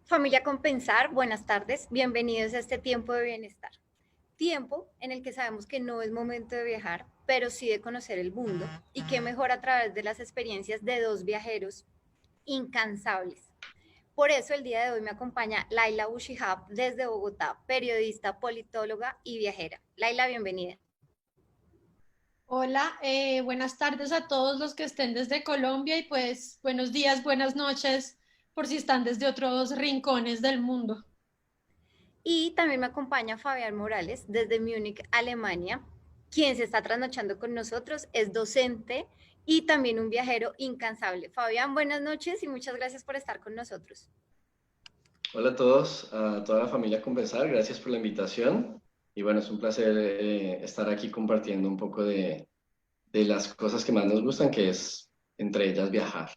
Familia Compensar, buenas tardes, bienvenidos a este tiempo de bienestar. Tiempo en el que sabemos que no es momento de viajar, pero sí de conocer el mundo y qué mejor a través de las experiencias de dos viajeros incansables. Por eso el día de hoy me acompaña Laila Bushihab desde Bogotá, periodista, politóloga y viajera. Laila, bienvenida. Hola, buenas tardes a todos los que estén desde Colombia y pues buenos días, buenas noches por si están desde otros rincones del mundo. Y también me acompaña Fabián Morales desde Múnich, Alemania, quien se está trasnochando con nosotros, es docente y también un viajero incansable. Fabián, buenas noches y muchas gracias por estar con nosotros. Hola a todos, a toda la familia Compensar, gracias por la invitación. Y bueno, es un placer estar aquí compartiendo un poco de las cosas que más nos gustan, que es entre ellas viajar.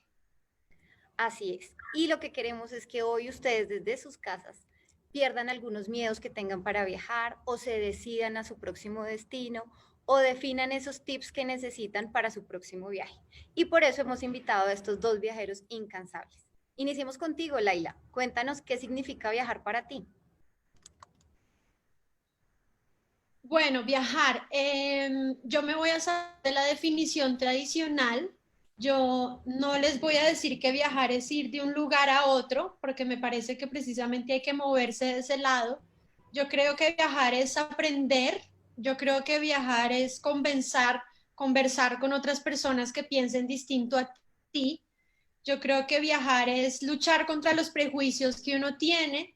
Así es. Y lo que queremos es que hoy ustedes desde sus casas pierdan algunos miedos que tengan para viajar o se decidan a su próximo destino o definan esos tips que necesitan para su próximo viaje. Y por eso hemos invitado a estos dos viajeros incansables. Iniciemos contigo, Laila. Cuéntanos qué significa viajar para ti. Bueno, viajar. Yo me voy a salir de la definición tradicional. Yo no les voy a decir que viajar es ir de un lugar a otro, porque me parece que precisamente hay que moverse de ese lado. Yo creo que viajar es aprender. Yo creo que viajar es conversar con otras personas que piensen distinto a ti. Yo creo que viajar es luchar contra los prejuicios que uno tiene.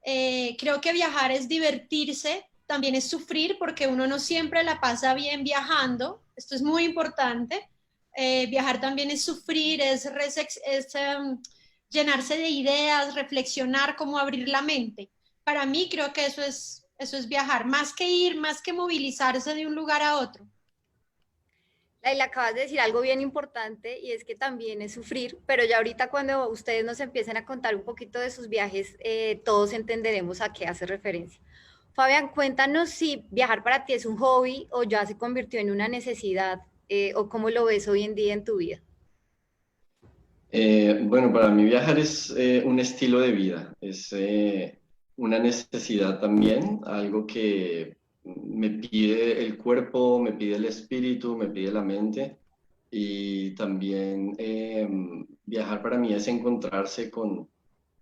Creo que viajar es divertirse, también es sufrir porque uno no siempre la pasa bien viajando, esto es muy importante. Viajar también es sufrir, llenarse de ideas, reflexionar, cómo abrir la mente. Para mí creo que eso es viajar, más que ir, más que movilizarse de un lugar a otro. Laila, acabas de decir algo bien importante y es que también es sufrir, pero ya ahorita cuando ustedes nos empiecen a contar un poquito de sus viajes, todos entenderemos a qué hace referencia. Fabián, cuéntanos si viajar para ti es un hobby o ya se convirtió en una necesidad o cómo lo ves hoy en día en tu vida. Bueno, para mí viajar es un estilo de vida, es una necesidad también, algo que me pide el cuerpo, me pide el espíritu, me pide la mente. Y también viajar para mí es encontrarse con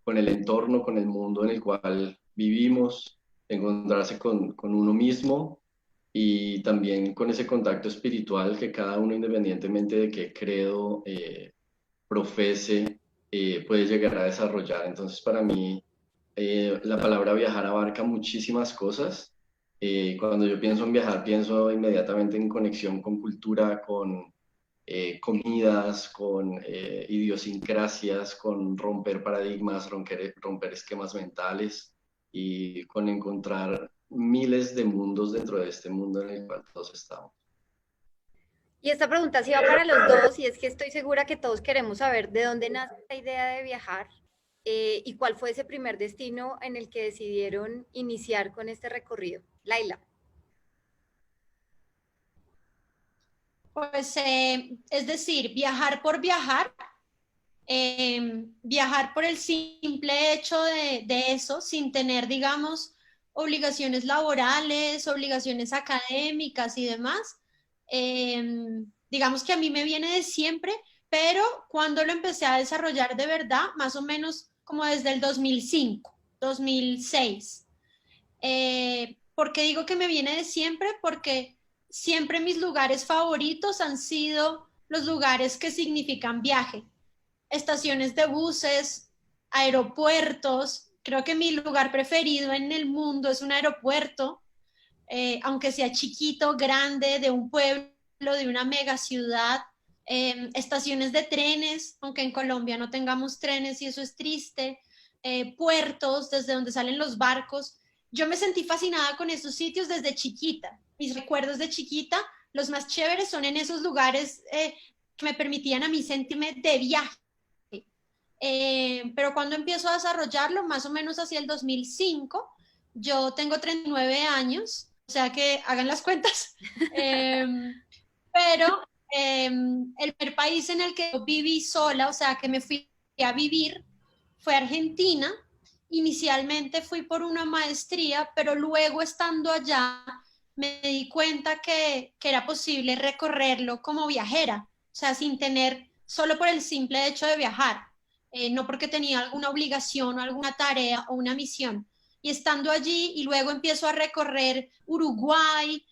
el entorno, con el mundo en el cual vivimos, encontrarse con uno mismo y también con ese contacto espiritual que cada uno, independientemente de qué credo profese, puede llegar a desarrollar. Entonces, para mí, la palabra viajar abarca muchísimas cosas. Cuando yo pienso en viajar, pienso inmediatamente en conexión con cultura, con comidas, con idiosincrasias, con romper paradigmas, romper esquemas mentales y con encontrar miles de mundos dentro de este mundo en el cual todos estamos. Y esta pregunta sí va para los dos y es que estoy segura que todos queremos saber de dónde nace la idea de viajar y cuál fue ese primer destino en el que decidieron iniciar con este recorrido. Laila. Pues es decir, viajar por viajar. Viajar por el simple hecho de eso, sin tener, digamos, obligaciones laborales, obligaciones académicas y demás. Digamos que a mí me viene de siempre, pero cuando lo empecé a desarrollar de verdad, más o menos como desde el 2005, 2006. ¿Por qué digo que me viene de siempre? Porque siempre mis lugares favoritos han sido los lugares que significan viaje, estaciones de buses, aeropuertos. Creo que mi lugar preferido en el mundo es un aeropuerto, aunque sea chiquito, grande, de un pueblo, de una mega ciudad. Estaciones de trenes, aunque en Colombia no tengamos trenes y eso es triste. Puertos, desde donde salen los barcos. Yo me sentí fascinada con esos sitios desde chiquita. Mis recuerdos de chiquita, los más chéveres son en esos lugares que me permitían a mí sentirme de viaje. Pero cuando empiezo a desarrollarlo, más o menos hacia el 2005, yo tengo 39 años, o sea que hagan las cuentas, eh, pero el primer país en el que viví sola, o sea que me fui a vivir, fue Argentina, inicialmente fui por una maestría, pero luego estando allá me di cuenta que era posible recorrerlo como viajera, o sea, sin tener, solo por el simple hecho de viajar, no porque tenía alguna obligación o alguna tarea o una misión. Y estando allí y luego empiezo a recorrer Uruguay,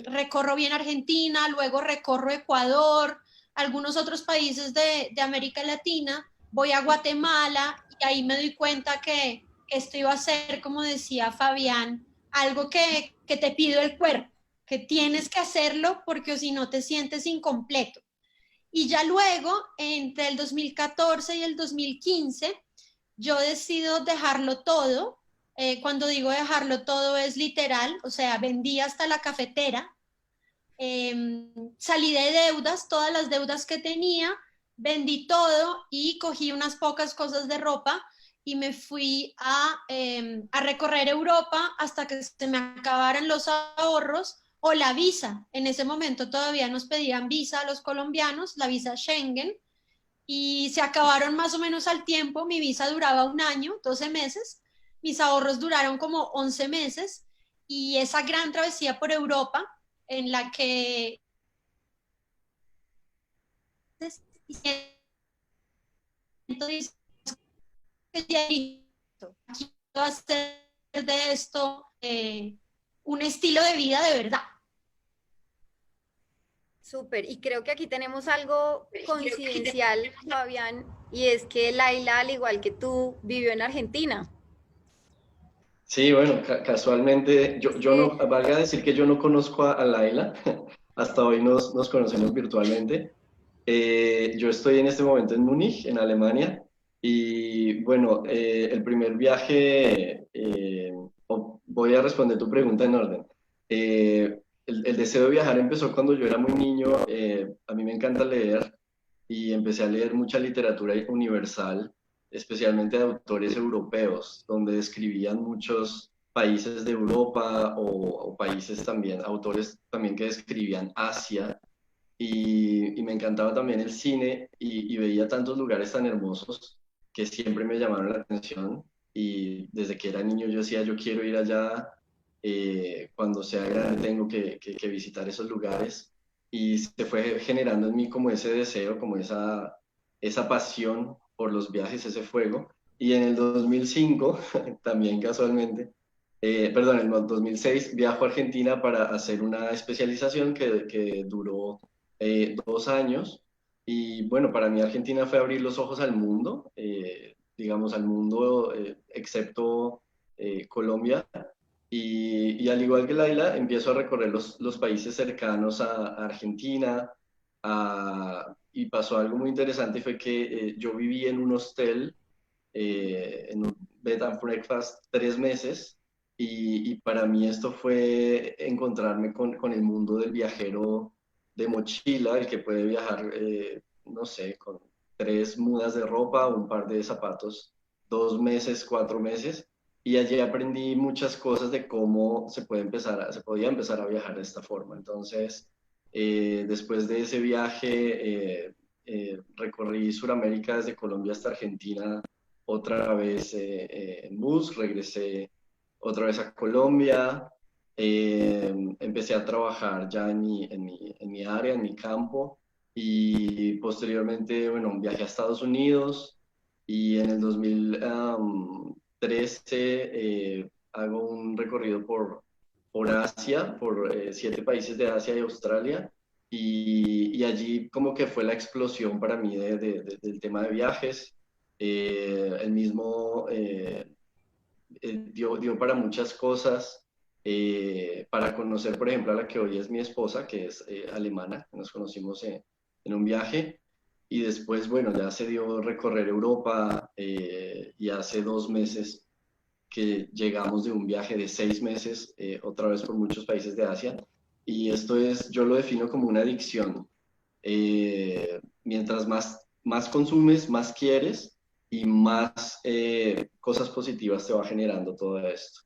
recorro bien Argentina, luego recorro Ecuador, algunos otros países de América Latina, voy a Guatemala y ahí me doy cuenta que esto iba a ser, como decía Fabián, algo que te pido el cuerpo, que tienes que hacerlo porque si no te sientes incompleto. Y ya luego, entre el 2014 y el 2015, yo decido dejarlo todo. Cuando digo dejarlo todo es literal, o sea, vendí hasta la cafetera, salí de deudas, todas las deudas que tenía, vendí todo y cogí unas pocas cosas de ropa y me fui a recorrer Europa hasta que se me acabaran los ahorros o la visa. En ese momento todavía nos pedían visa a los colombianos, la visa Schengen, y se acabaron más o menos al tiempo. Mi visa duraba un año, 12 meses, mis ahorros duraron como 11 meses y esa gran travesía por Europa en la que aquí va a hacer de esto un estilo de vida de verdad. Súper, y creo que aquí tenemos algo coincidencial, Fabián, y es que Laila, al igual que tú, vivió en Argentina. Sí, bueno, casualmente, yo Sí. no, valga decir que yo no conozco a Laila, hasta hoy nos conocemos virtualmente. Yo estoy en este momento en Múnich, en Alemania, y bueno, el primer viaje, voy a responder tu pregunta en orden. El deseo de viajar empezó cuando yo era muy niño, a mí me encanta leer y empecé a leer mucha literatura universal, especialmente de autores europeos, donde describían muchos países de Europa o países también, autores también que describían Asia y me encantaba también el cine y veía tantos lugares tan hermosos que siempre me llamaron la atención y desde que era niño yo decía, yo quiero ir allá, cuando sea grande tengo que visitar esos lugares y se fue generando en mí como ese deseo, como esa pasión por los viajes, ese fuego. Y en el 2005, también casualmente, perdón, en el 2006 viajo a Argentina para hacer una especialización que duró 2 años. Y bueno, para mí Argentina fue abrir los ojos al mundo, digamos al mundo, excepto Colombia. Y al igual que Laila, empiezo a recorrer los países cercanos a Argentina. Y pasó algo muy interesante, fue que yo viví en un hostel, en un bed and breakfast 3 meses. Y para mí esto fue encontrarme con el mundo del viajero de mochila, el que puede viajar, no sé, con 3 mudas de ropa, un par de zapatos, 2 meses, 4 meses. Y allí aprendí muchas cosas de cómo se podía empezar a viajar de esta forma. Entonces, después de ese viaje, recorrí Sudamérica desde Colombia hasta Argentina otra vez en bus, regresé otra vez a Colombia, empecé a trabajar ya en mi área, en mi campo, y posteriormente, bueno, viajé a Estados Unidos y en el 2013 hago un recorrido por Asia, por 7 países de Asia y Australia. Y allí como que fue la explosión para mí del tema de viajes. El mismo dio para muchas cosas, para conocer, por ejemplo, a la que hoy es mi esposa, que es alemana, nos conocimos en un viaje, y después, bueno, ya se dio recorrer Europa, y hace 2 meses que llegamos de un viaje de 6 meses, otra vez por muchos países de Asia, y esto es, yo lo defino como una adicción. Mientras más consumes, más quieres y más cosas positivas te va generando todo esto.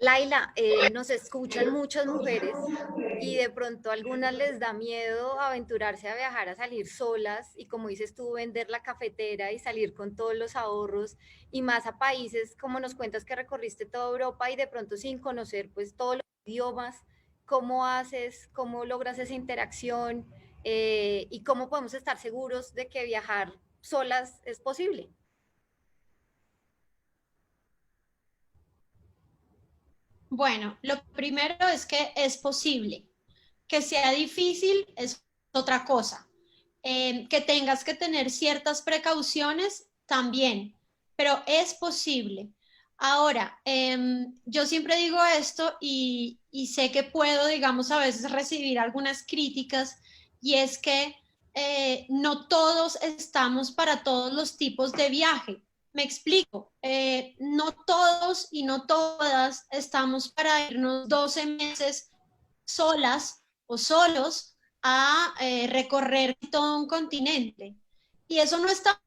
Laila, nos escuchan muchas mujeres y de pronto a algunas les da miedo aventurarse a viajar, a salir solas y como dices tú, vender la cafetera y salir con todos los ahorros y más a países como nos cuentas que recorriste toda Europa y de pronto sin conocer pues todos los idiomas, cómo haces, cómo logras esa interacción y cómo podemos estar seguros de que viajar solas es posible. Bueno, lo primero es que es posible. Que sea difícil es otra cosa. Que tengas que tener ciertas precauciones también, pero es posible. Ahora, yo siempre digo esto y sé que puedo, digamos, a veces recibir algunas críticas y es que no todos estamos para todos los tipos de viaje. Me explico, no todos y no todas estamos para irnos 12 meses solas o solos a recorrer todo un continente. Y eso no está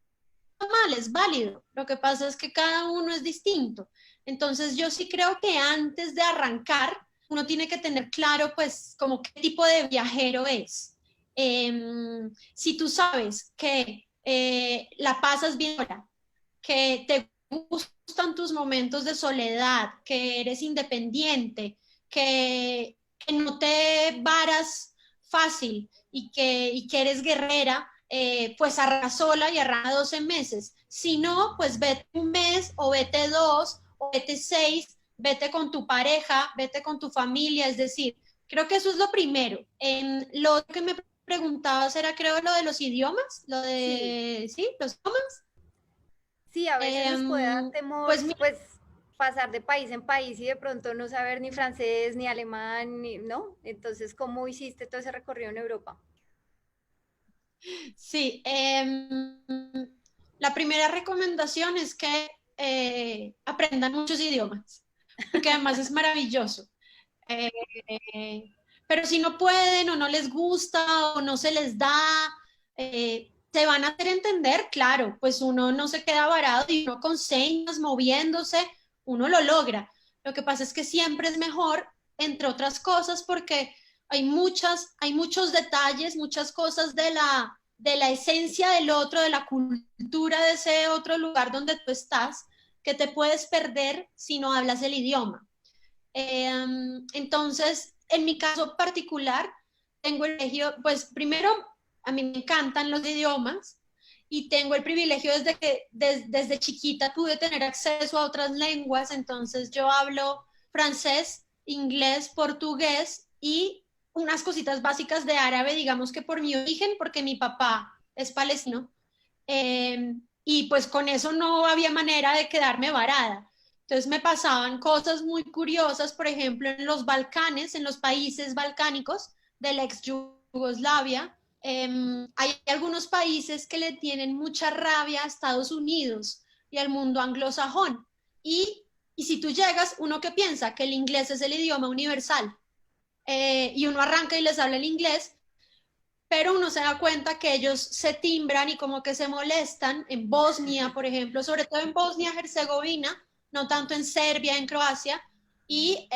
mal, es válido. Lo que pasa es que cada uno es distinto. Entonces yo sí creo que antes de arrancar, uno tiene que tener claro, pues, como qué tipo de viajero es. Si tú sabes que la pasas bien ahora, que te gustan tus momentos de soledad, que eres independiente, que no te varas fácil y que eres guerrera, pues arranca sola y arranca 12 meses. Si no, pues vete un mes o vete dos o vete seis, vete con tu pareja, vete con tu familia, es decir, creo que eso es lo primero. Lo que me preguntabas era, creo, lo de los idiomas, lo Sí, de, ¿sí? Los idiomas. sí, a veces nos puede dar Eh, temor, pues mira, pues, pasar de país en país y de pronto no saber ni francés, ni alemán, ni, ¿no? Entonces, ¿cómo hiciste todo ese recorrido en Europa? sí, la primera recomendación es que aprendan muchos idiomas, porque además es maravilloso. Eh, pero si no pueden o no les gusta o no se les da, se van a hacer entender, claro, pues uno no se queda varado y uno con señas, moviéndose, uno lo logra. Lo que pasa es que siempre es mejor, entre otras cosas, porque hay muchos detalles, muchas cosas de la esencia del otro, de la cultura de ese otro lugar donde tú estás, que te puedes perder si no hablas el idioma. Entonces, en mi caso particular, tengo el privilegio, pues primero, a mí me encantan los idiomas y tengo el privilegio desde que desde chiquita pude tener acceso a otras lenguas, entonces yo hablo francés, inglés, portugués y unas cositas básicas de árabe, digamos que por mi origen, porque mi papá es palestino, y pues con eso no había manera de quedarme varada. Entonces me pasaban cosas muy curiosas, por ejemplo, en los Balcanes, en los países balcánicos de la ex Yugoslavia, hay algunos países que le tienen mucha rabia a Estados Unidos y al mundo anglosajón. Y si tú llegas, uno que piensa que el inglés es el idioma universal, y uno arranca y les habla el inglés, pero uno se da cuenta que ellos se timbran y como que se molestan en Bosnia, por ejemplo, sobre todo en Bosnia-Herzegovina, no tanto en Serbia, en Croacia, y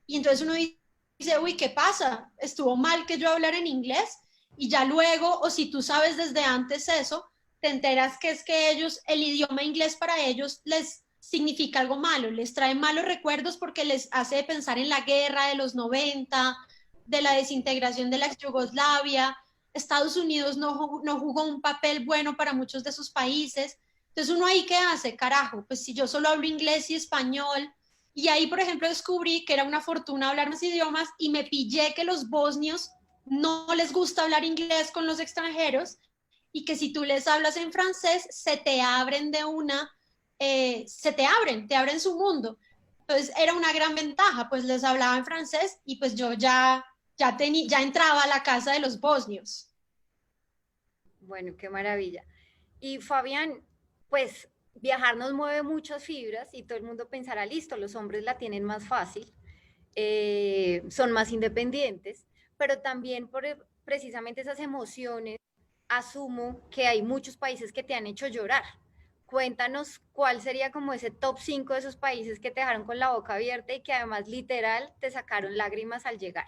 entonces uno dice, uy, ¿qué pasa? ¿Estuvo mal que yo hablara en inglés? Y ya luego, o si tú sabes desde antes eso, te enteras que es que ellos, el idioma inglés para ellos les significa algo malo, les trae malos recuerdos porque les hace pensar en la guerra de los 90, de la desintegración de la ex Yugoslavia. Estados Unidos no jugó un papel bueno para muchos de sus países. Entonces uno ahí qué hace, carajo, pues si yo solo hablo inglés y español, y ahí por ejemplo descubrí que era una fortuna hablar más idiomas y me pillé que los bosnios no les gusta hablar inglés con los extranjeros y que si tú les hablas en francés se te abren de una, te abren su mundo. Entonces era una gran ventaja, pues les hablaba en francés y pues yo ya entraba a la casa de los bosnios. Bueno, qué maravilla. Y Fabián, pues viajar nos mueve muchas fibras y todo el mundo pensará, listo, los hombres la tienen más fácil, son más independientes, pero también por precisamente esas emociones, asumo que hay muchos países que te han hecho llorar, Cuéntanos cuál sería como ese top 5 de esos países que te dejaron con la boca abierta y que además literal te sacaron lágrimas al llegar.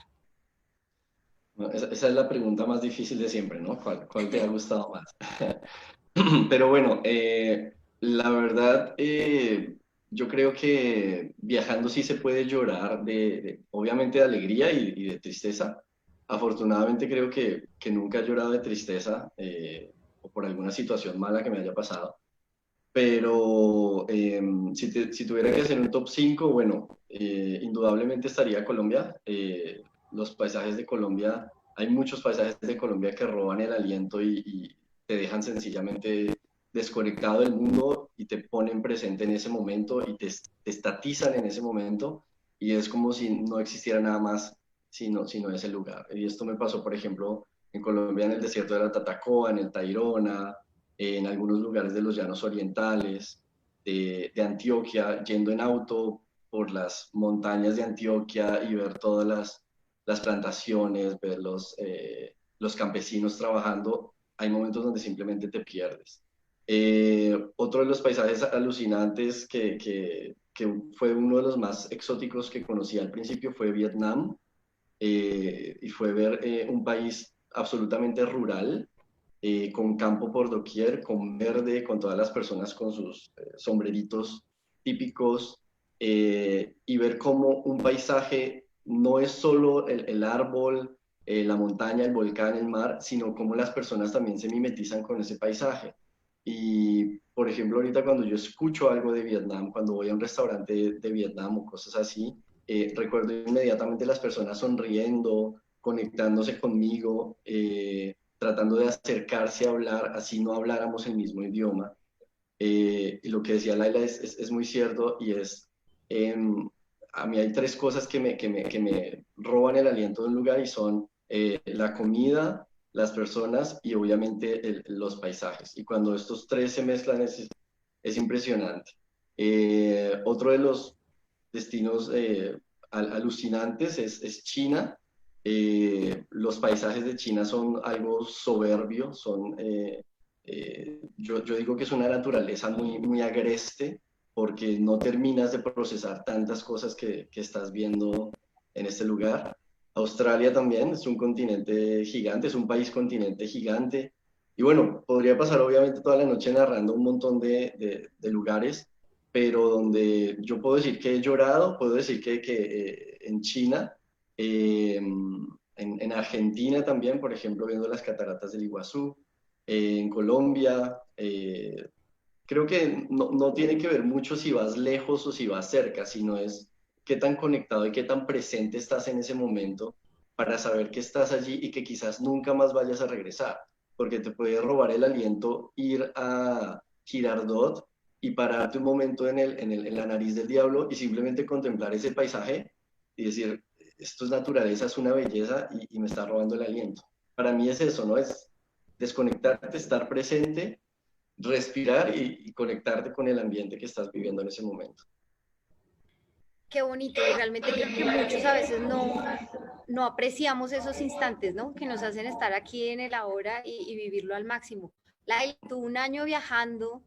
Bueno, esa es la pregunta más difícil de siempre, ¿no? ¿Cuál te ha gustado más? Pero bueno, la verdad, yo creo que viajando sí se puede llorar, obviamente de alegría y de tristeza. Afortunadamente creo que nunca he llorado de tristeza o por alguna situación mala que me haya pasado. Pero si tuviera que hacer un top 5 bueno, indudablemente estaría Colombia. Los paisajes de Colombia, hay muchos paisajes de Colombia que roban el aliento y te dejan sencillamente desconectado del mundo y te ponen presente en ese momento y te estatizan en ese momento y es como si no existiera nada más sino ese lugar. Y esto me pasó, por ejemplo, en Colombia, en el desierto de la Tatacoa, en el Tayrona, en algunos lugares de los llanos orientales, de Antioquia, yendo en auto por las montañas de Antioquia y ver todas las plantaciones, ver los campesinos trabajando, hay momentos donde simplemente te pierdes. Otro de los paisajes alucinantes que fue uno de los más exóticos que conocí al principio fue Vietnam, y fue ver un país absolutamente rural, con campo por doquier, con verde, con todas las personas con sus sombreritos típicos, y ver cómo un paisaje no es solo el árbol, la montaña, el volcán, el mar, sino cómo las personas también se mimetizan con ese paisaje. Y, por ejemplo, ahorita cuando yo escucho algo de Vietnam, cuando voy a un restaurante de Vietnam o cosas así, recuerdo inmediatamente las personas sonriendo, conectándose conmigo, tratando de acercarse a hablar, así no habláramos el mismo idioma. Y lo que decía Laila es muy cierto y eh, a mí hay tres cosas que me roban el aliento de un lugar y son la comida, las personas y obviamente los paisajes. Y cuando estos tres se mezclan es impresionante. Otro de los destinos alucinantes es China. Los paisajes de China son algo soberbio, yo digo que es una naturaleza muy agreste porque no terminas de procesar tantas cosas que estás viendo en este lugar. Australia también es un continente gigante, es un país continente gigante. Y bueno, podría pasar obviamente toda la noche narrando un montón de lugares, pero donde yo puedo decir que he llorado, puedo decir que en China, en Argentina también, por ejemplo, viendo las cataratas del Iguazú, en Colombia, creo que no tiene que ver mucho si vas lejos o si vas cerca, sino es qué tan conectado y qué tan presente estás en ese momento para saber que estás allí y que quizás nunca más vayas a regresar, porque te puede robar el aliento ir a Girardot y pararte un momento en la nariz del diablo y simplemente contemplar ese paisaje y decir, esto es naturaleza, es una belleza y me está robando el aliento. Para mí es eso, ¿no? Es desconectarte, estar presente, respirar y conectarte con el ambiente que estás viviendo en ese momento. Qué bonito, y realmente creo que muchos a veces no apreciamos esos instantes, ¿no? Que nos hacen estar aquí en el ahora y vivirlo al máximo. Laila, tú un año viajando,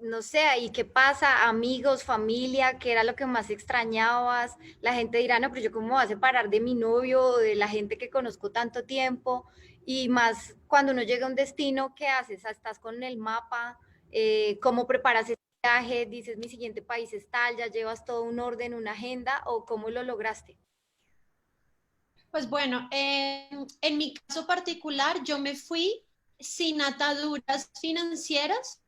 no sé, ¿y qué pasa? Amigos, familia, ¿qué era lo que más extrañabas? La gente dirá, no, pero yo cómo me voy a separar de mi novio o de la gente que conozco tanto tiempo. Y más cuando uno llega a un destino, ¿qué haces? ¿Estás con el mapa? ¿Cómo preparas viaje? Dices, mi siguiente país es tal, ya llevas todo un orden, una agenda, o cómo lo lograste. Pues bueno, en mi caso particular, yo me fui sin ataduras financieras,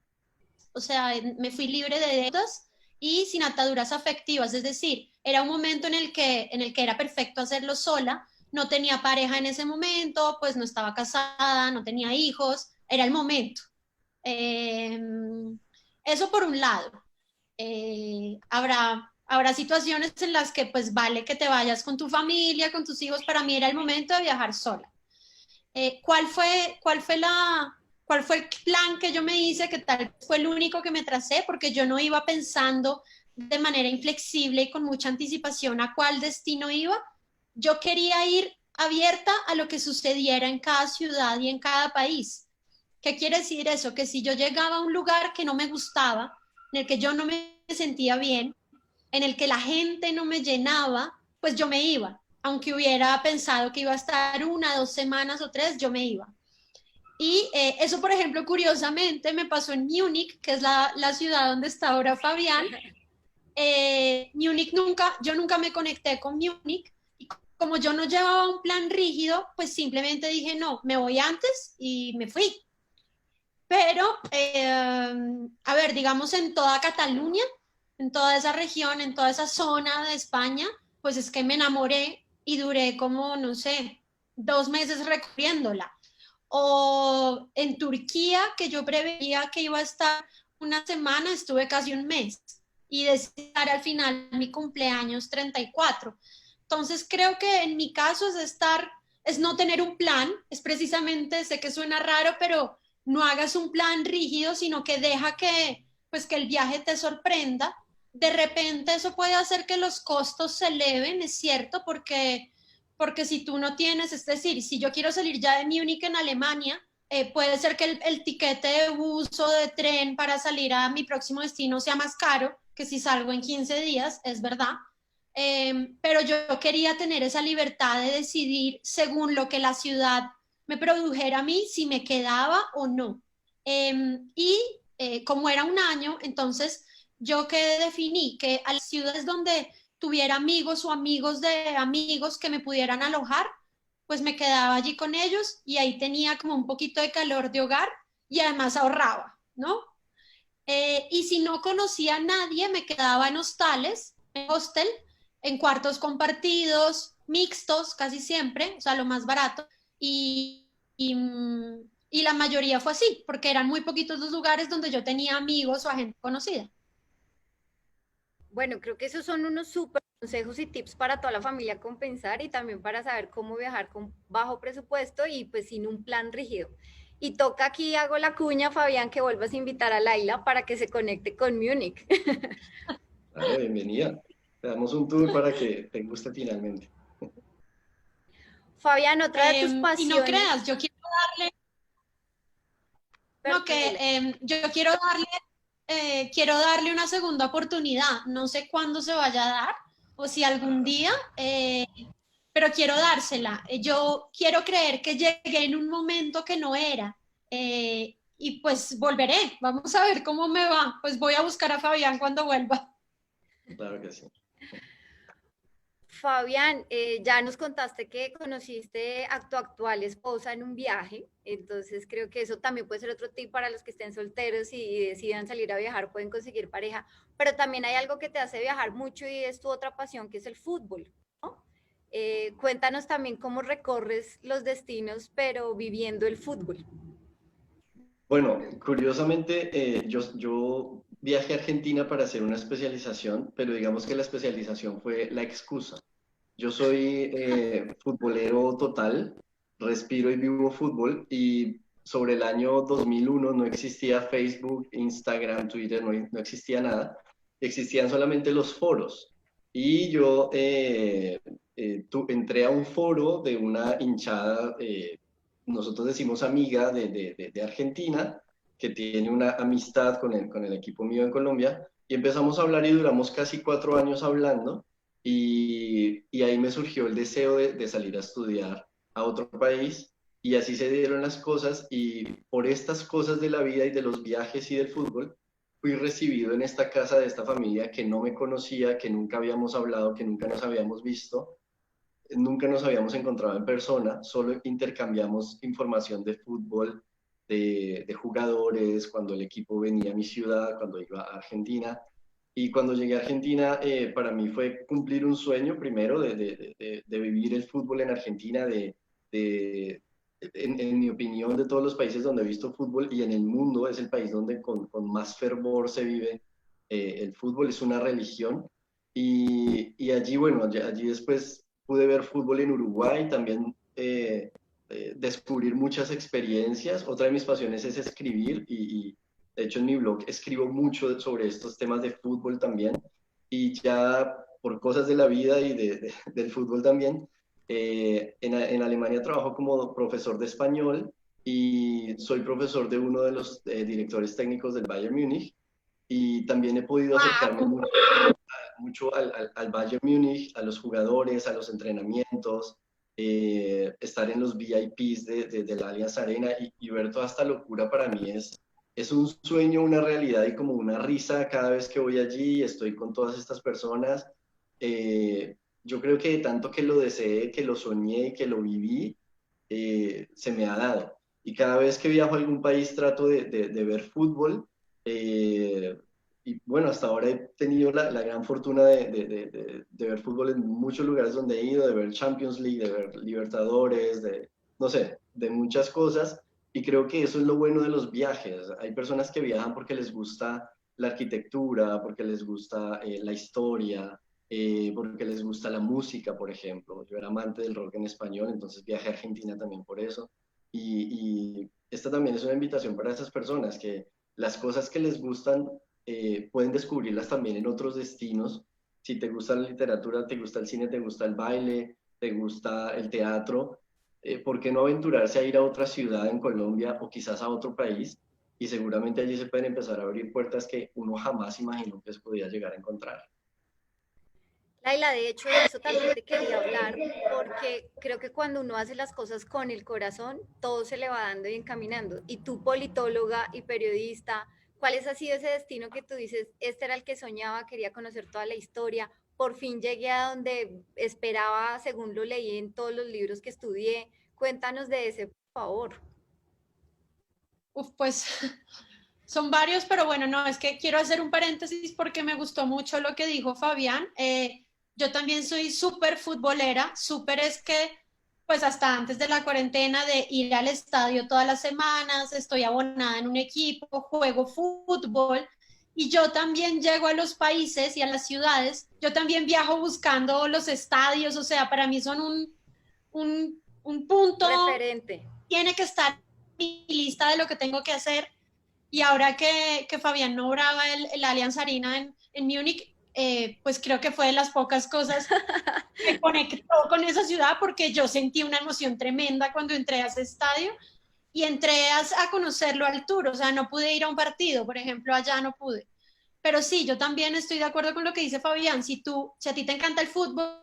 o sea, me fui libre de deudas y sin ataduras afectivas, es decir, era un momento en el que era perfecto hacerlo sola, no tenía pareja en ese momento, pues no estaba casada, no tenía hijos, era el momento. Eh, Eso por un lado. Habrá situaciones en las que pues vale que te vayas con tu familia, con tus hijos. Para mí era el momento de viajar sola. ¿Cuál fue el plan que yo me hice, que tal vez fue el único que me tracé? Porque yo no iba pensando de manera inflexible y con mucha anticipación a cuál destino iba. Yo quería ir abierta a lo que sucediera en cada ciudad y en cada país. ¿Qué quiere decir eso? Que si yo llegaba a un lugar que no me gustaba, en el que yo no me sentía bien, en el que la gente no me llenaba, pues yo me iba. Aunque hubiera pensado que iba a estar 1, 2 semanas o 3, yo me iba. Y eso, por ejemplo, curiosamente me pasó en Múnich, que es la ciudad donde está ahora Fabián. Múnich yo nunca me conecté con Múnich. Y como yo no llevaba un plan rígido, pues simplemente dije, no, me voy antes y me fui. Pero, a ver, digamos en toda Cataluña, en toda esa región, en toda esa zona de España, pues es que me enamoré y duré como, no sé, 2 meses recorriéndola. O en Turquía, que yo preveía que iba a estar una semana, estuve casi un mes y decidí estar al final mi cumpleaños 34. Entonces creo que en mi caso es no tener un plan, es precisamente, sé que suena raro, pero no hagas un plan rígido, sino que deja pues que el viaje te sorprenda. De repente eso puede hacer que los costos se eleven, es cierto, porque si tú no tienes, es decir, si yo quiero salir ya de Múnich en Alemania, puede ser que el tiquete de bus o de tren para salir a mi próximo destino sea más caro que si salgo en 15 días, es verdad. Pero yo quería tener esa libertad de decidir según lo que la ciudad me produjera a mí, si me quedaba o no. Y como era un año, entonces yo que definí que a las ciudades donde tuviera amigos o amigos de amigos que me pudieran alojar, pues me quedaba allí con ellos y ahí tenía como un poquito de calor de hogar y además ahorraba, ¿no? Y si no conocía a nadie, me quedaba en hostales, en hostel, en cuartos compartidos, mixtos casi siempre, o sea, lo más barato. Y la mayoría fue así, porque eran muy poquitos los lugares donde yo tenía amigos o a gente conocida. Bueno, creo que esos son unos súper consejos y tips para toda la familia compensar y también para saber cómo viajar con bajo presupuesto y pues sin un plan rígido. Y toca aquí, hago la cuña, Fabián, que vuelvas a invitar a Laila para que se conecte con Múnich. Claro, bienvenida. Te damos un tour para que te guste finalmente. Fabián, otra de tus Y no pasiones, creas, yo quiero darle, no, perdón, que yo quiero darle una segunda oportunidad. No sé cuándo se vaya a dar o si algún Claro. día, pero quiero dársela. Yo quiero creer que llegué en un momento que no era. Y pues volveré. Vamos a ver cómo me va. Pues voy a buscar a Fabián cuando vuelva. Claro que sí. Fabián, ya nos contaste que conociste a tu actual esposa en un viaje, entonces creo que eso también puede ser otro tip para los que estén solteros y decidan salir a viajar, pueden conseguir pareja, pero también hay algo que te hace viajar mucho y es tu otra pasión, que es el fútbol, ¿no? Cuéntanos también cómo recorres los destinos, pero viviendo el fútbol. Bueno, curiosamente, yo viajé a Argentina para hacer una especialización, pero digamos que la especialización fue la excusa. Yo soy futbolero total, respiro y vivo fútbol y sobre el año 2001 no existía Facebook, Instagram, Twitter, no existía nada, existían solamente los foros. Y yo entré a un foro de una hinchada, nosotros decimos amiga de Argentina, que tiene una amistad con el equipo mío en Colombia, y empezamos a hablar y duramos casi 4 años hablando. Y ahí me surgió el deseo de salir a estudiar a otro país y así se dieron las cosas y por estas cosas de la vida y de los viajes y del fútbol fui recibido en esta casa de esta familia que no me conocía, que nunca habíamos hablado, que nunca nos habíamos visto, nunca nos habíamos encontrado en persona, solo intercambiamos información de fútbol, de jugadores, cuando el equipo venía a mi ciudad, cuando iba a Argentina. Y cuando llegué a Argentina, para mí fue cumplir un sueño primero de vivir el fútbol en Argentina, en mi opinión, de todos los países donde he visto fútbol y en el mundo es el país donde con más fervor se vive el fútbol, es una religión. Y allí, bueno, allí después pude ver fútbol en Uruguay, también descubrir muchas experiencias. Otra de mis pasiones es escribir y de hecho en mi blog escribo mucho sobre estos temas de fútbol también y ya por cosas de la vida y del fútbol también. En Alemania trabajo como profesor de español y soy profesor de uno de los directores técnicos del Bayern Múnich, y también he podido acercarme ¡Wow! mucho al Bayern Múnich, a los jugadores, a los entrenamientos, estar en los VIPs de la Allianz Arena y ver toda esta locura para mí es un sueño, una realidad y como una risa cada vez que voy allí y estoy con todas estas personas. Yo creo que de tanto que lo deseé, que lo soñé, que lo viví, se me ha dado. Y cada vez que viajo a algún país trato de ver fútbol. eh, y bueno, hasta ahora he tenido la gran fortuna de ver fútbol en muchos lugares donde he ido, de ver Champions League, de ver Libertadores, no sé, de muchas cosas. Y creo que eso es lo bueno de los viajes. Hay personas que viajan porque les gusta la arquitectura, porque les gusta la historia, porque les gusta la música, por ejemplo. Yo era amante del rock en español, entonces viajé a Argentina también por eso. Y esta también es una invitación para esas personas que las cosas que les gustan pueden descubrirlas también en otros destinos. Si te gusta la literatura, te gusta el cine, te gusta el baile, te gusta el teatro, ¿por qué no aventurarse a ir a otra ciudad en Colombia o quizás a otro país? Y seguramente allí se pueden empezar a abrir puertas que uno jamás imaginó que se podía llegar a encontrar. Laila, de hecho, de eso también te quería hablar, porque creo que cuando uno hace las cosas con el corazón, todo se le va dando y encaminando. Y tú, politóloga y periodista, ¿cuál ha sido ese destino que tú dices, este era el que soñaba, quería conocer toda la historia, por fin llegué a donde esperaba, según lo leí en todos los libros que estudié? Cuéntanos de ese, por favor. Uf, pues son varios, pero bueno, no, es que quiero hacer un paréntesis porque me gustó mucho lo que dijo Fabián. Yo también soy súper futbolera, súper es que, pues hasta antes de la cuarentena, de ir al estadio todas las semanas, estoy abonada en un equipo, juego fútbol y yo también llego a los países y a las ciudades, yo también viajo buscando los estadios, o sea, para mí son un punto, Referente. tiene que estar en mi lista de lo que tengo que hacer y ahora que Fabián nombraba el Allianz Arena en Múnich, pues creo que fue de las pocas cosas que me conectó con esa ciudad porque yo sentí una emoción tremenda cuando entré a ese estadio y entré a conocerlo al tour, o sea, no pude ir a un partido, por ejemplo, allá no pude. Pero sí, yo también estoy de acuerdo con lo que dice Fabián, si a ti te encanta el fútbol,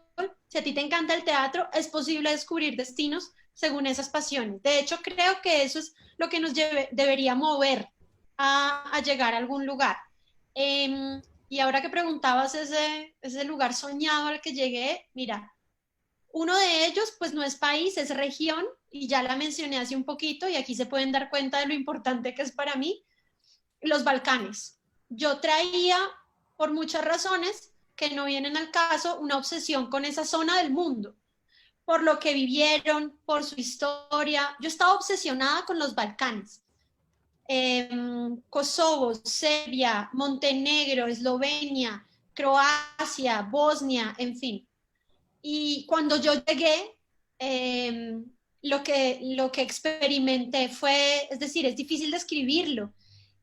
si a ti te encanta el teatro, es posible descubrir destinos según esas pasiones. De hecho, creo que eso es lo que debería mover a llegar a algún lugar. Y ahora que preguntabas ese lugar soñado al que llegué, mira, uno de ellos pues no es país, es región, y ya la mencioné hace un poquito, y aquí se pueden dar cuenta de lo importante que es para mí, los Balcanes. Yo traía, por muchas razones que no vienen al caso, una obsesión con esa zona del mundo, por lo que vivieron, por su historia. Yo estaba obsesionada con los Balcanes. Kosovo, Serbia, Montenegro, Eslovenia, Croacia, Bosnia, en fin. Y cuando yo llegué, lo que experimenté fue, es decir, es difícil describirlo.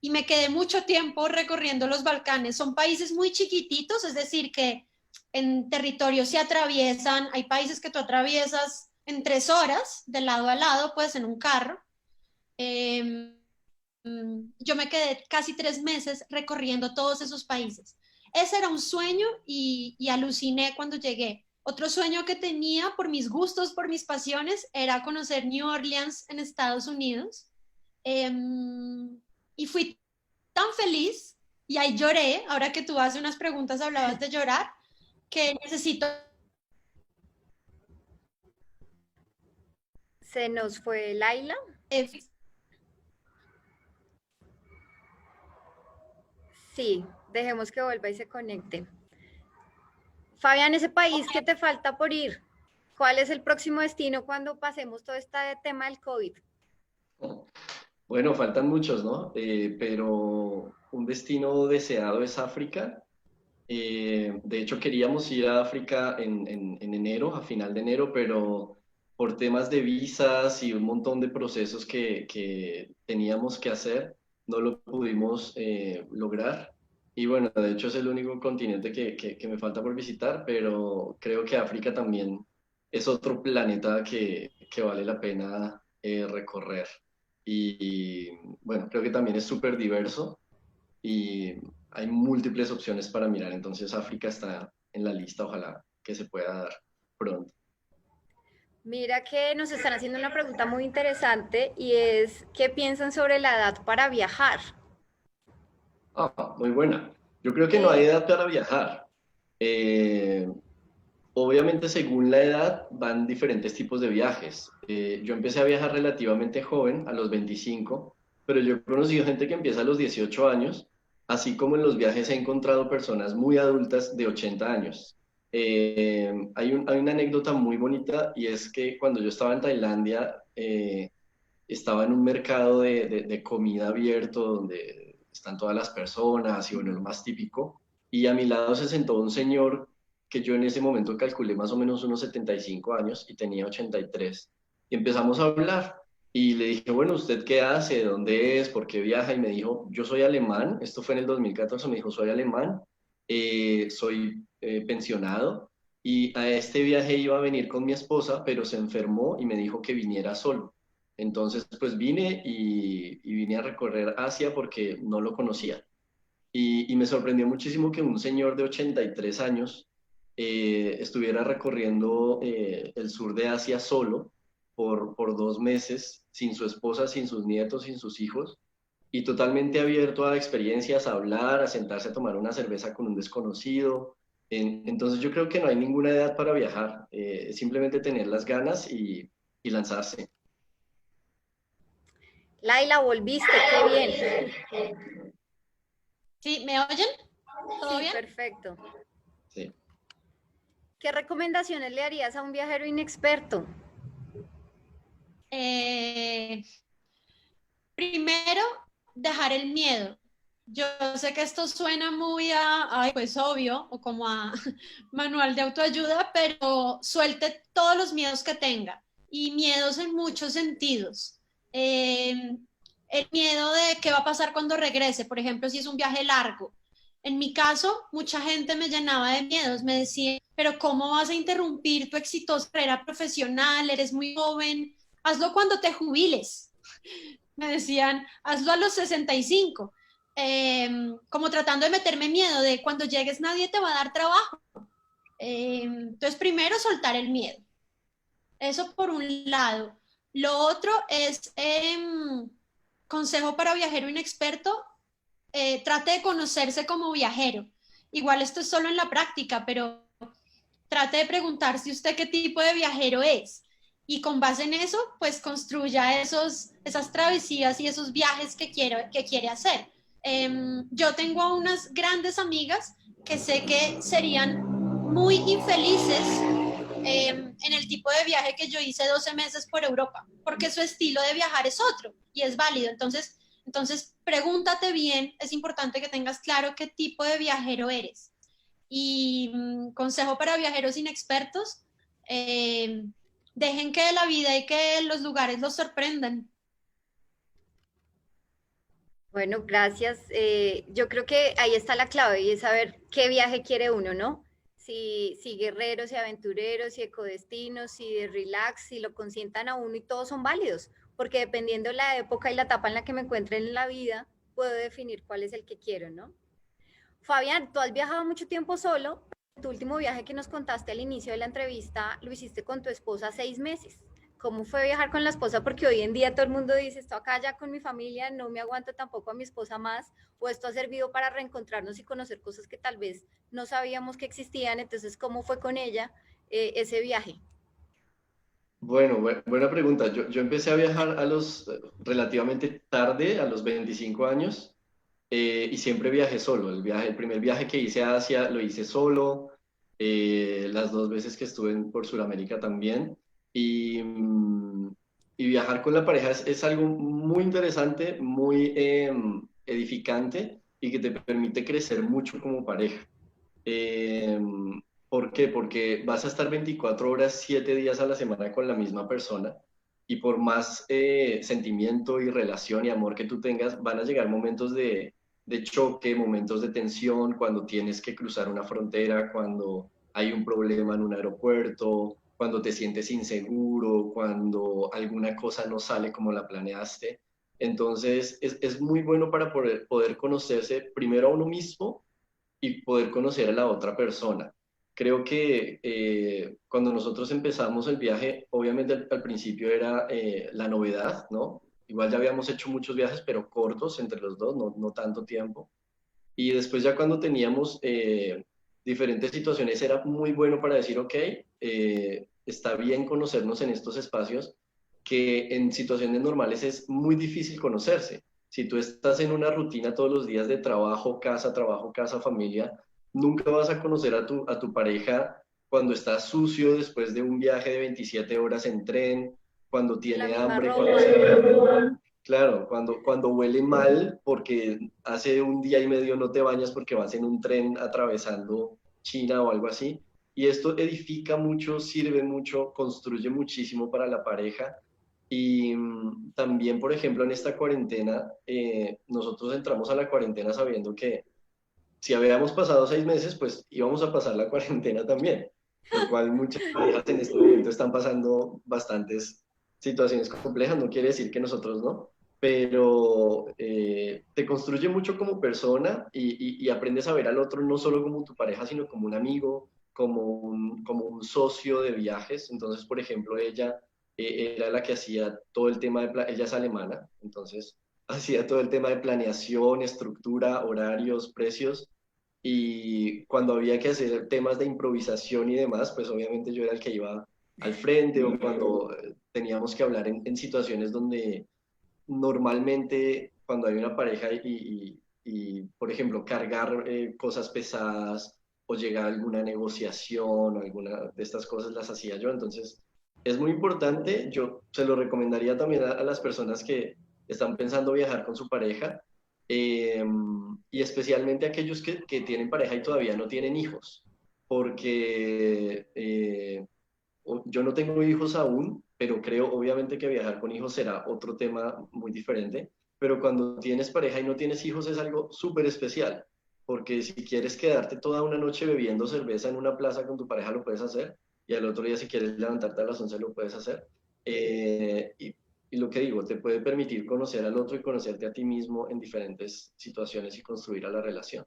Y me quedé mucho tiempo recorriendo los Balcanes. Son países muy chiquititos, es decir, que en territorio se atraviesan, hay países que tú atraviesas en 3 horas, de lado a lado, pues en un carro. Eh, yo me quedé casi 3 meses recorriendo todos esos países. Ese era un sueño y aluciné cuando llegué. Otro sueño que tenía por mis gustos, por mis pasiones, era conocer New Orleans en Estados Unidos. Eh, y fui tan feliz y ahí lloré, ahora que tú hace unas preguntas hablabas de llorar, que necesito... Se nos fue Laila. Sí, dejemos que vuelva y se conecte. Fabián, ese país que te falta por ir, ¿cuál es el próximo destino cuando pasemos todo este tema del COVID? Bueno, faltan muchos, ¿no? Pero un destino deseado es África. De hecho, queríamos ir a África en enero, a final de enero, pero por temas de visas y un montón de procesos que teníamos que hacer, no lo pudimos lograr. Y bueno, de hecho es el único continente que me falta por visitar, pero creo que África también es otro planeta que vale la pena recorrer. y bueno, creo que también es súper diverso y hay múltiples opciones para mirar, entonces África está en la lista, ojalá que se pueda dar pronto. Mira que nos están haciendo una pregunta muy interesante y es, ¿qué piensan sobre la edad para viajar? Muy buena. Yo creo que no hay Sí, edad para viajar. Eh, Obviamente, según la edad, van diferentes tipos de viajes. Yo empecé a viajar relativamente joven, a los 25, pero yo he conocido gente que empieza a los 18 años, así como en los viajes he encontrado personas muy adultas de 80 años. Hay una anécdota muy bonita y es que cuando yo estaba en Tailandia, estaba en un mercado de comida abierto donde están todas las personas y bueno, lo más típico. Y a mi lado se sentó un señor que yo en ese momento calculé más o menos unos 75 años y tenía 83. Y empezamos a hablar y le dije, bueno, ¿usted qué hace? ¿De dónde es? ¿Por qué viaja? Y me dijo, yo soy alemán, esto fue en el 2014, me dijo, soy alemán, soy pensionado y a este viaje iba a venir con mi esposa, pero se enfermó y me dijo que viniera solo. Entonces, pues vine y vine a recorrer Asia porque no lo conocía. Y me sorprendió muchísimo que un señor de 83 años estuviera recorriendo el sur de Asia solo por 2 meses, sin su esposa, sin sus nietos, sin sus hijos, y totalmente abierto a experiencias, a hablar, a sentarse a tomar una cerveza con un desconocido. Entonces yo creo que no hay ninguna edad para viajar, simplemente tener las ganas y lanzarse. Laila, volviste, qué bien. ¿Sí? ¿Me oyen? ¿Todo Sí, bien? perfecto. Sí. ¿Qué recomendaciones le harías a un viajero inexperto? Eh, Primero, dejar el miedo. Yo sé que esto suena muy ay, pues obvio, o como a manual de autoayuda, pero suelte todos los miedos que tenga y miedos en muchos sentidos. El miedo de qué va a pasar cuando regrese, por ejemplo, si es un viaje largo. En mi caso, mucha gente me llenaba de miedos, me decía, pero ¿cómo vas a interrumpir tu exitosa carrera profesional? Eres muy joven, hazlo cuando te jubiles. Me decían, hazlo a los 65, como tratando de meterme miedo de cuando llegues nadie te va a dar trabajo. Entonces, primero soltar el miedo. Eso por un lado. Lo otro es consejo para viajero inexperto, trate de conocerse como viajero. Igual esto es solo en la práctica, pero trate de preguntarse usted qué tipo de viajero es y con base en eso, pues construya esas travesías y esos viajes que quiere hacer. Yo tengo unas grandes amigas que sé que serían muy infelices en el tipo de viaje que yo hice 12 meses por Europa, porque su estilo de viajar es otro y es válido. Entonces, pregúntate bien, es importante que tengas claro qué tipo de viajero eres. Y consejo para viajeros inexpertos, eh, dejen que la vida y que los lugares los sorprendan. Bueno, gracias. Yo creo que ahí está la clave y es saber qué viaje quiere uno, ¿no? Si guerreros y aventureros, si ecodestinos, si de relax, si lo consientan a uno y todos son válidos, porque dependiendo la época y la etapa en la que me encuentre en la vida, puedo definir cuál es el que quiero, ¿no? Fabián, tú has viajado mucho tiempo solo. Tu último viaje que nos contaste al inicio de la entrevista lo hiciste con tu esposa 6 meses. ¿Cómo fue viajar con la esposa? Porque hoy en día todo el mundo dice, estoy acá ya con mi familia, no me aguanto tampoco a mi esposa más, o esto ha servido para reencontrarnos y conocer cosas que tal vez no sabíamos que existían. Entonces, ¿cómo fue con ella ese viaje? Bueno, buena pregunta. Yo empecé a viajar a los relativamente tarde, a los 25 años, y siempre viajé solo. El primer viaje que hice a Asia lo hice solo, las 2 veces que estuve por Sudamérica también. Y, y viajar con la pareja es algo muy interesante, muy edificante y que te permite crecer mucho como pareja. Eh, ¿Por qué? Porque vas a estar 24 horas, 7 días a la semana con la misma persona y por más sentimiento y relación y amor que tú tengas, van a llegar momentos de choque, momentos de tensión, cuando tienes que cruzar una frontera, cuando hay un problema en un aeropuerto, cuando te sientes inseguro, cuando alguna cosa no sale como la planeaste. Entonces, es muy bueno para poder conocerse primero a uno mismo y poder conocer a la otra persona. Creo que cuando nosotros empezamos el viaje, obviamente al principio era la novedad, ¿no? Igual ya habíamos hecho muchos viajes, pero cortos entre los dos, no tanto tiempo. Y después ya cuando teníamos diferentes situaciones era muy bueno para decir, ok, está bien conocernos en estos espacios, que en situaciones normales es muy difícil conocerse. Si tú estás en una rutina todos los días de trabajo, casa, familia, nunca vas a conocer a tu pareja cuando está sucio después de un viaje de 27 horas en tren, cuando La tiene misma hambre, ropa. claro, cuando huele mal porque hace un día y medio no te bañas porque vas en un tren atravesando China o algo así. Y esto edifica mucho, sirve mucho, construye muchísimo para la pareja. Y también, por ejemplo, en esta cuarentena, nosotros entramos a la cuarentena sabiendo que si habíamos pasado 6 meses, pues íbamos a pasar la cuarentena también, lo cual muchas parejas en este momento están pasando bastantes situaciones complejas, no quiere decir que nosotros no, pero te construye mucho como persona y aprendes a ver al otro no solo como tu pareja, sino como un amigo, como un socio de viajes. Entonces, por ejemplo, ella era la que hacía todo el tema ella es alemana, entonces hacía todo el tema de planeación, estructura, horarios, precios, y cuando había que hacer temas de improvisación y demás, pues obviamente yo era el que iba al frente, o cuando teníamos que hablar en situaciones donde normalmente cuando hay una pareja por ejemplo, cargar cosas pesadas o llegar a alguna negociación o alguna de estas cosas las hacía yo. Entonces, es muy importante. Yo se lo recomendaría también a las personas que están pensando viajar con su pareja, eh, y especialmente a aquellos que tienen pareja y todavía no tienen hijos, porque yo no tengo hijos aún, pero creo obviamente que viajar con hijos será otro tema muy diferente. Pero cuando tienes pareja y no tienes hijos es algo súper especial, porque si quieres quedarte toda una noche bebiendo cerveza en una plaza con tu pareja lo puedes hacer, y al otro día si quieres levantarte a las 11 lo puedes hacer. Y lo que digo, te puede permitir conocer al otro y conocerte a ti mismo en diferentes situaciones y construir a la relación.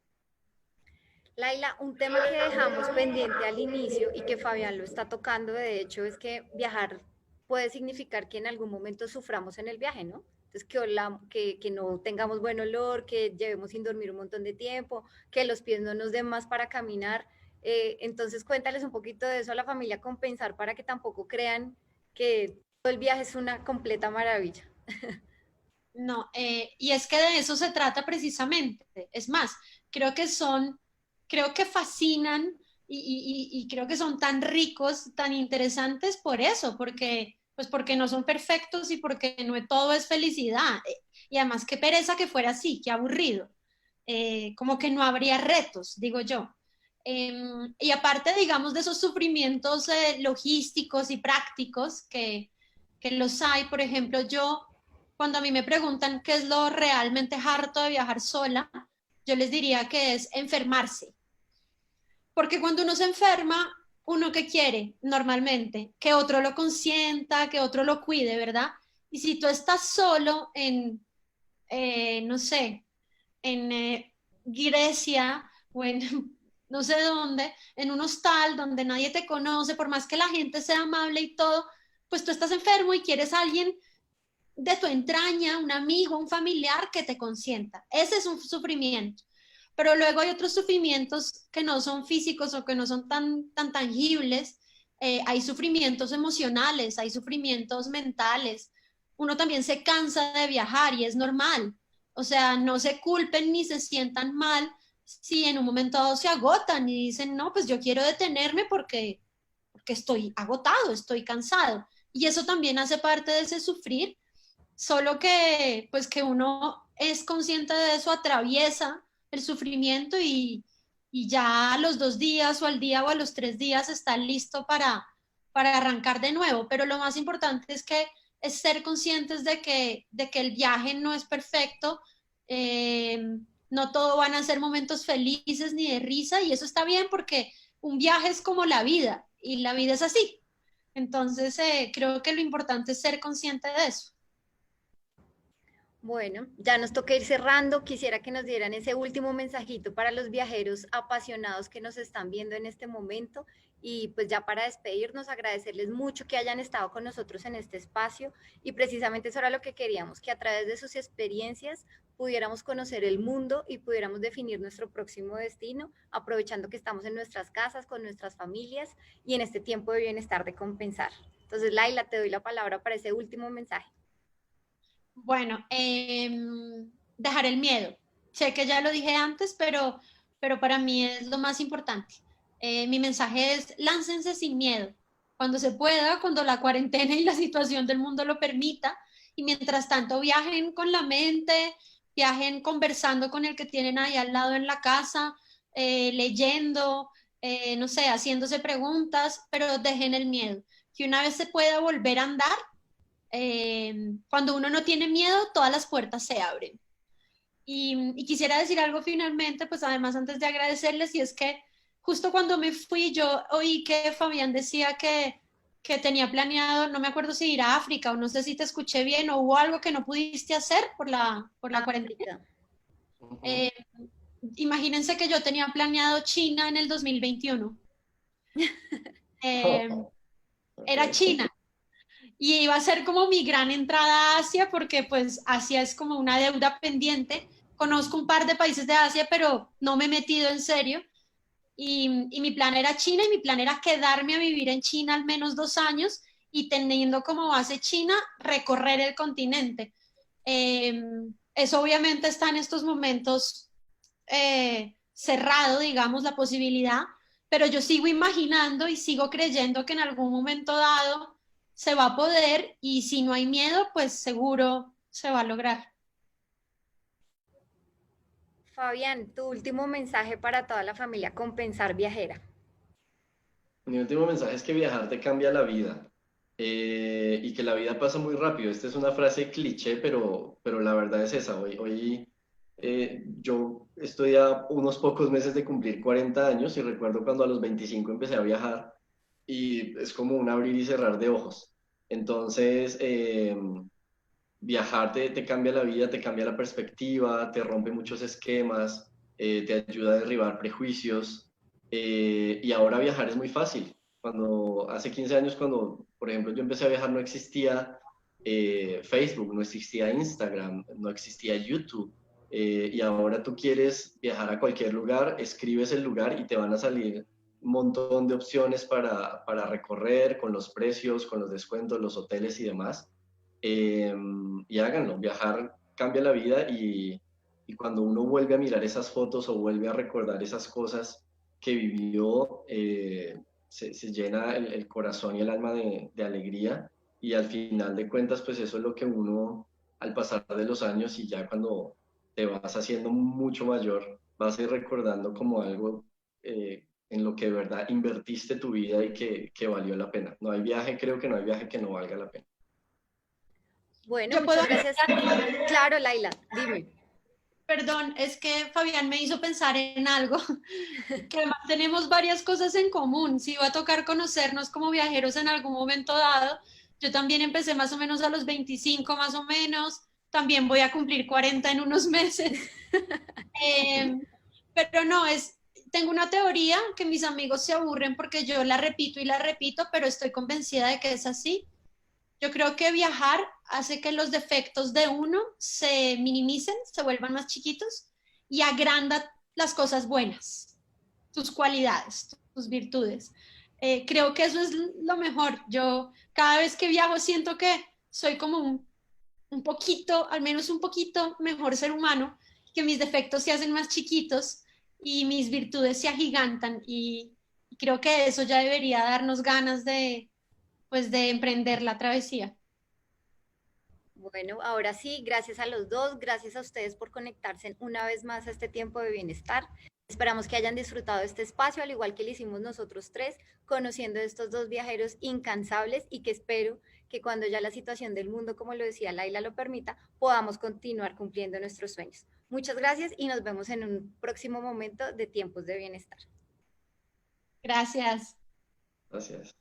Laila, un tema que dejamos pendiente al inicio y que Fabián lo está tocando, de hecho, es que viajar puede significar que en algún momento suframos en el viaje, ¿no? Entonces, que no tengamos buen olor, que llevemos sin dormir un montón de tiempo, que los pies no nos den más para caminar. Entonces, cuéntales un poquito de eso a la familia, compensar para que tampoco crean que todo el viaje es una completa maravilla. No, y es que de eso se trata precisamente. Es más, creo que creo que fascinan y creo que son tan ricos, tan interesantes por eso, pues porque no son perfectos y porque no todo es felicidad. Y además, qué pereza que fuera así, qué aburrido. Como que no habría retos, digo yo. Y aparte, digamos, de esos sufrimientos logísticos y prácticos que los hay, por ejemplo, yo, cuando a mí me preguntan qué es lo realmente harto de viajar sola, yo les diría que es enfermarse. Porque cuando uno se enferma, uno que quiere normalmente, que otro lo consienta, que otro lo cuide, ¿verdad? Y si tú estás solo no sé, en Grecia o en no sé dónde, en un hostal donde nadie te conoce, por más que la gente sea amable y todo, pues tú estás enfermo y quieres a alguien de tu entraña, un amigo, un familiar que te consienta. Ese es un sufrimiento. Pero luego hay otros sufrimientos que no son físicos o que no son tan tangibles. Hay sufrimientos emocionales, hay sufrimientos mentales. Uno también se cansa de viajar y es normal. O sea, no se culpen ni se sientan mal si en un momento dado se agotan y dicen, no, pues yo quiero detenerme porque estoy agotado, estoy cansado. Y eso también hace parte de ese sufrir, solo que pues que uno es consciente de eso, atraviesa el sufrimiento y ya a los 2 días o al día o a los 3 días está listo para arrancar de nuevo. Pero lo más importante es ser conscientes de que el viaje no es perfecto, eh, no todo van a ser momentos felices ni de risa y eso está bien porque un viaje es como la vida y la vida es así. Entonces creo que lo importante es ser consciente de eso. Bueno, ya nos toca ir cerrando. Quisiera que nos dieran ese último mensajito para los viajeros apasionados que nos están viendo en este momento. Y pues ya para despedirnos, agradecerles mucho que hayan estado con nosotros en este espacio. Y precisamente eso era lo que queríamos, que a través de sus experiencias pudiéramos conocer el mundo y pudiéramos definir nuestro próximo destino, aprovechando que estamos en nuestras casas, con nuestras familias y en este tiempo de bienestar de compensar. Entonces, Laila, te doy la palabra para ese último mensaje. Bueno, dejar el miedo. Sé que ya lo dije antes, pero para mí es lo más importante. Mi mensaje es, láncense sin miedo, cuando se pueda, cuando la cuarentena y la situación del mundo lo permita, y mientras tanto viajen con la mente, viajen conversando con el que tienen ahí al lado en la casa, leyendo, no sé, haciéndose preguntas, pero dejen el miedo. Que una vez se pueda volver a andar, cuando uno no tiene miedo, todas las puertas se abren. Y quisiera decir algo finalmente, pues además antes de agradecerles, y es que justo cuando me fui, yo oí que Fabián decía que tenía planeado, no me acuerdo si ir a África o no sé si te escuché bien, o hubo algo que no pudiste hacer por la cuarentena. África. Ujú. Eh, Imagínense que yo tenía planeado China en el 2021. Eh, Ok. Era China. Y iba a ser como mi gran entrada a Asia, porque pues Asia es como una deuda pendiente. Conozco un par de países de Asia, pero no me he metido en serio. Y mi plan era China y mi plan era quedarme a vivir en China al menos 2 años y teniendo como base China, recorrer el continente. Eh, Eso obviamente está en estos momentos cerrado, digamos, la posibilidad, pero yo sigo imaginando y sigo creyendo que en algún momento dado se va a poder y si no hay miedo, pues seguro se va a lograr. Fabián, tu último mensaje para toda la familia Compensar Viajera. Mi último mensaje es que viajar te cambia la vida y que la vida pasa muy rápido. Esta es una frase cliché, pero la verdad es esa. Hoy yo estoy a unos pocos meses de cumplir 40 años y recuerdo cuando a los 25 empecé a viajar y es como un abrir y cerrar de ojos. Entonces, viajar te cambia la vida, te cambia la perspectiva, te rompe muchos esquemas, te ayuda a derribar prejuicios. Y ahora viajar es muy fácil. Cuando hace 15 años, cuando por ejemplo yo empecé a viajar, no existía Facebook, no existía Instagram, no existía YouTube. Y ahora tú quieres viajar a cualquier lugar, escribes el lugar y te van a salir un montón de opciones para recorrer con los precios, con los descuentos, los hoteles y demás. Eh, y háganlo, viajar cambia la vida y cuando uno vuelve a mirar esas fotos o vuelve a recordar esas cosas que vivió, se llena el corazón y el alma de alegría y al final de cuentas, pues eso es lo que uno, al pasar de los años y ya cuando te vas haciendo mucho mayor, vas a ir recordando como algo en lo que de verdad invertiste tu vida y que valió la pena. No hay viaje, creo que no hay viaje que no valga la pena. Bueno, Yo puedo muchas gracias. Claro, Laila, dime. Perdón, es que Fabián me hizo pensar en algo, que además tenemos varias cosas en común. Si va a tocar conocernos como viajeros en algún momento dado, yo también empecé más o menos a los 25 más o menos, también voy a cumplir 40 en unos meses. Eh, pero no, tengo una teoría que mis amigos se aburren porque yo la repito y la repito, pero estoy convencida de que es así. Yo creo que viajar hace que los defectos de uno se minimicen, se vuelvan más chiquitos y agranda las cosas buenas, tus cualidades, tus virtudes. Creo que eso es lo mejor. Yo cada vez que viajo siento que soy como un poquito, al menos un poquito mejor ser humano, que mis defectos se hacen más chiquitos y mis virtudes se agigantan y creo que eso ya debería darnos ganas de, pues, de emprender la travesía. Bueno, ahora sí, gracias a los dos, gracias a ustedes por conectarse una vez más a este tiempo de bienestar. Esperamos que hayan disfrutado este espacio, al igual que lo hicimos nosotros tres, conociendo a estos dos viajeros incansables y que espero que cuando ya la situación del mundo, como lo decía Laila, lo permita, podamos continuar cumpliendo nuestros sueños. Muchas gracias y nos vemos en un próximo momento de Tiempos de Bienestar. Gracias. Gracias.